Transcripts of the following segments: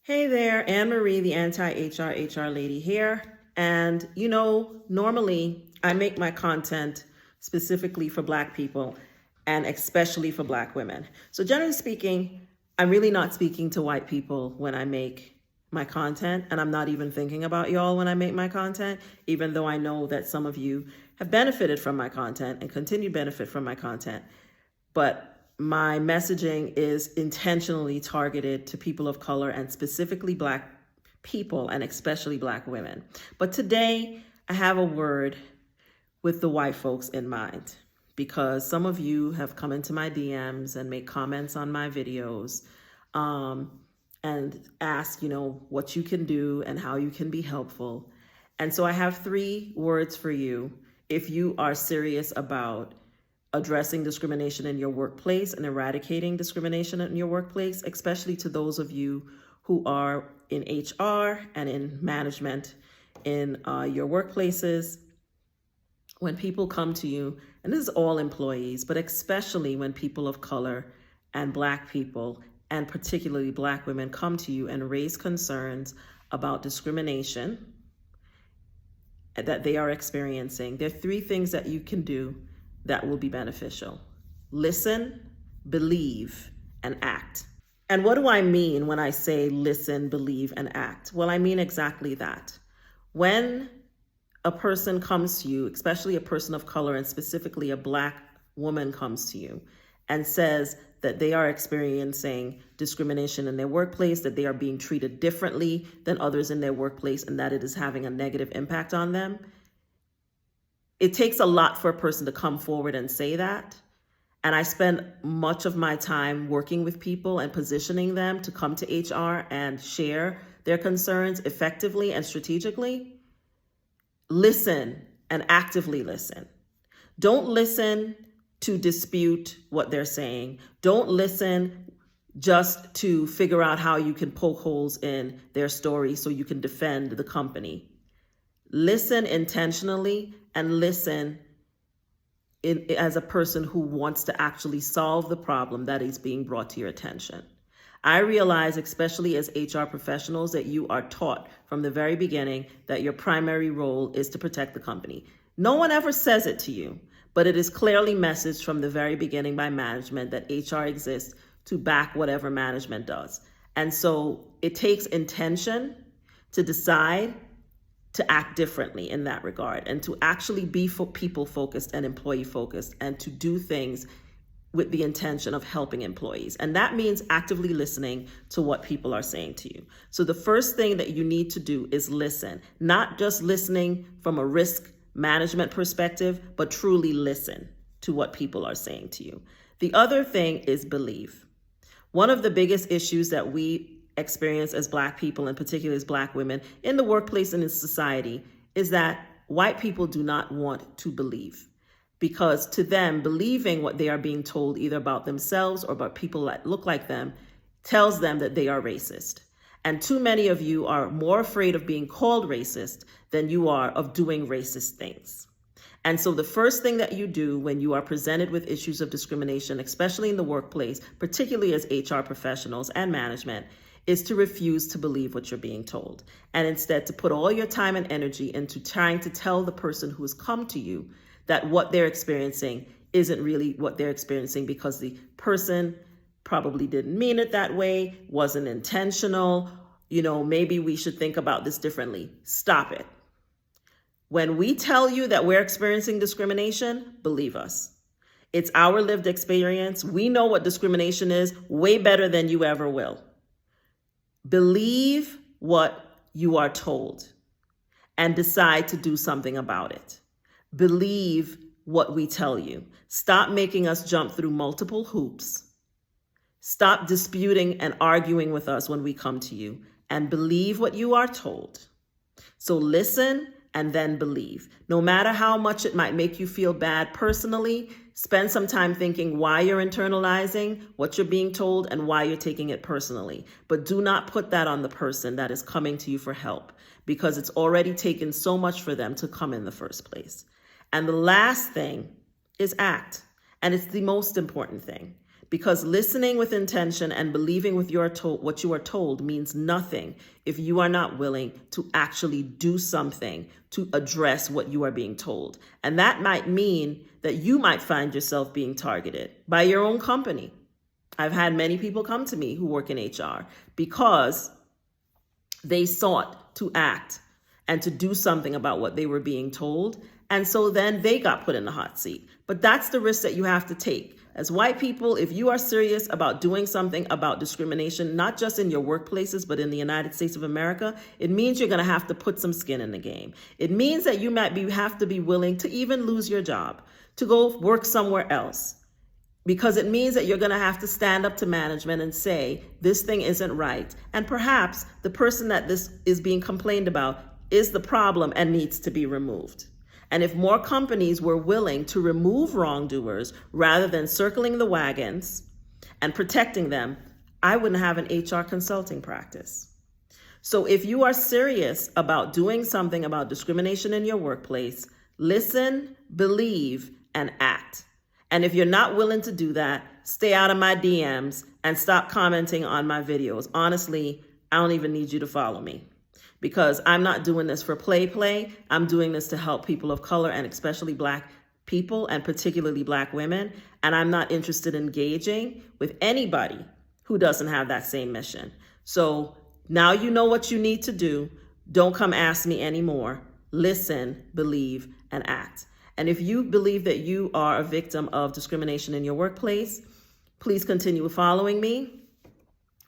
Hey there, Anne-Marie, the anti-HR HR lady here. And normally I make my content specifically for Black people and especially for Black women. So generally speaking, I'm really not speaking to white people when I make my content, and I'm not even thinking about y'all when I make my content, even though I know that some of you have benefited from my content and continue to benefit from my content. But my messaging is intentionally targeted to people of color and specifically Black people and especially Black women. But today I have a word with the white folks in mind, because some of you have come into my DMs and make comments on my videos and ask, what you can do and how you can be helpful. And so I have 3 words for you if you are serious about addressing discrimination in your workplace and eradicating discrimination in your workplace, especially to those of you who are in HR and in management in your workplaces. When people come to you, and this is all employees, but especially when people of color and Black people, and particularly Black women, come to you and raise concerns about discrimination that they are experiencing, there are 3 things that you can do that will be beneficial. Listen, believe, and act. And what do I mean when I say listen, believe, and act? Well, I mean exactly that. When a person comes to you, especially a person of color and specifically a Black woman comes to you and says that they are experiencing discrimination in their workplace, that they are being treated differently than others in their workplace, and that it is having a negative impact on them, it takes a lot for a person to come forward and say that. And I spend much of my time working with people and positioning them to come to HR and share their concerns effectively and strategically. Listen and actively listen. Don't listen to dispute what they're saying. Don't listen just to figure out how you can poke holes in their story so you can defend the company. Listen intentionally and listen as a person who wants to actually solve the problem that is being brought to your attention. I realize, especially as HR professionals, that you are taught from the very beginning that your primary role is to protect the company. No one ever says it to you, but it is clearly messaged from the very beginning by management that HR exists to back whatever management does. And so it takes intention to decide to act differently in that regard and to actually be people focused and employee focused and to do things with the intention of helping employees. And that means actively listening to what people are saying to you. So the first thing that you need to do is listen, not just listening from a risk management perspective, but truly listen to what people are saying to you. The other thing is believe. One of the biggest issues that we experience as Black people, and particularly as Black women in the workplace and in society, is that white people do not want to believe, because to them, believing what they are being told either about themselves or about people that look like them tells them that they are racist. And too many of you are more afraid of being called racist than you are of doing racist things. And so the first thing that you do when you are presented with issues of discrimination, especially in the workplace, particularly as HR professionals and management, is to refuse to believe what you're being told, and instead to put all your time and energy into trying to tell the person who has come to you that what they're experiencing isn't really what they're experiencing, because the person probably didn't mean it that way, wasn't intentional, maybe we should think about this differently. Stop it. When we tell you that we're experiencing discrimination, believe us. It's our lived experience. We know what discrimination is way better than you ever will. Believe what you are told and decide to do something about it. Believe what we tell you. Stop making us jump through multiple hoops. Stop disputing and arguing with us when we come to you, and believe what you are told. So listen and then believe. No matter how much it might make you feel bad personally, spend some time thinking why you're internalizing what you're being told and why you're taking it personally. But do not put that on the person that is coming to you for help, because it's already taken so much for them to come in the first place. And the last thing is act. And it's the most important thing. Because listening with intention and believing with what you are told means nothing if you are not willing to actually do something to address what you are being told. And that might mean that you might find yourself being targeted by your own company. I've had many people come to me who work in HR because they sought to act and to do something about what they were being told. And so then they got put in the hot seat. But that's the risk that you have to take. As white people, if you are serious about doing something about discrimination, not just in your workplaces, but in the United States of America, it means you're going to have to put some skin in the game. It means that you have to be willing to even lose your job, to go work somewhere else. Because it means that you're going to have to stand up to management and say, this thing isn't right. And perhaps the person that this is being complained about is the problem and needs to be removed. And if more companies were willing to remove wrongdoers rather than circling the wagons and protecting them, I wouldn't have an HR consulting practice. So if you are serious about doing something about discrimination in your workplace, listen, believe, and act. And if you're not willing to do that, stay out of my DMs and stop commenting on my videos. Honestly, I don't even need you to follow me. Because I'm not doing this for play. I'm doing this to help people of color and especially Black people and particularly Black women. And I'm not interested in engaging with anybody who doesn't have that same mission. So now you know what you need to do. Don't come ask me anymore. Listen, believe, and act. And if you believe that you are a victim of discrimination in your workplace, please continue following me.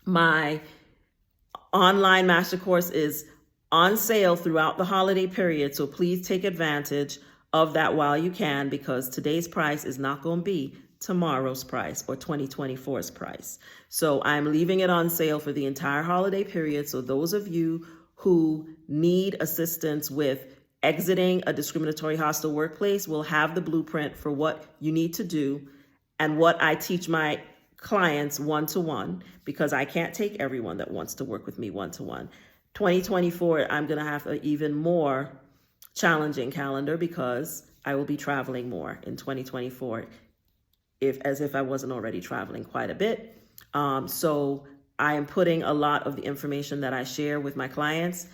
My online master course is on sale throughout the holiday period, so please take advantage of that while you can, because today's price is not going to be tomorrow's price or 2024's price. So I'm leaving it on sale for the entire holiday period. So those of you who need assistance with exiting a discriminatory hostile workplace will have the blueprint for what you need to do and what I teach my clients one-to-one, because I can't take everyone that wants to work with me one-to-one. 2024, I'm going to have an even more challenging calendar because I will be traveling more in 2024, as if I wasn't already traveling quite a bit. So I am putting a lot of the information that I share with my clients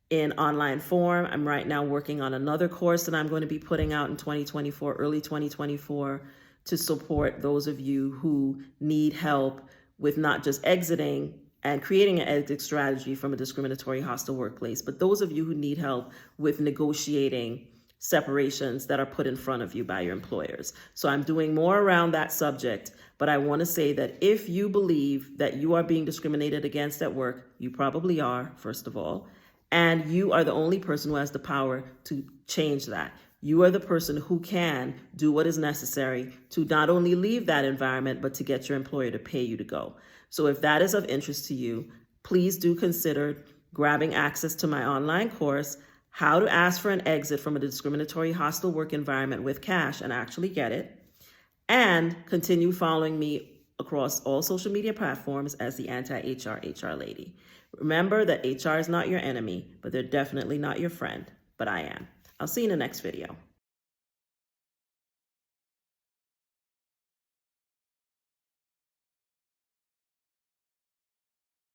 in online form. I'm right now working on another course that I'm going to be putting out in 2024, early 2024, to support those of you who need help with not just exiting and creating an exit strategy from a discriminatory hostile workplace, but those of you who need help with negotiating separations that are put in front of you by your employers. So I'm doing more around that subject, but I want to say that if you believe that you are being discriminated against at work, you probably are, first of all, and you are the only person who has the power to change that. You are the person who can do what is necessary to not only leave that environment, but to get your employer to pay you to go. So if that is of interest to you, please do consider grabbing access to my online course, How to Ask for an Exit from a Discriminatory Hostile Work Environment with Cash and Actually Get It, and continue following me across all social media platforms as the Anti-HR HR Lady. Remember that HR is not your enemy, but they're definitely not your friend, but I am. I'll see you in the next video.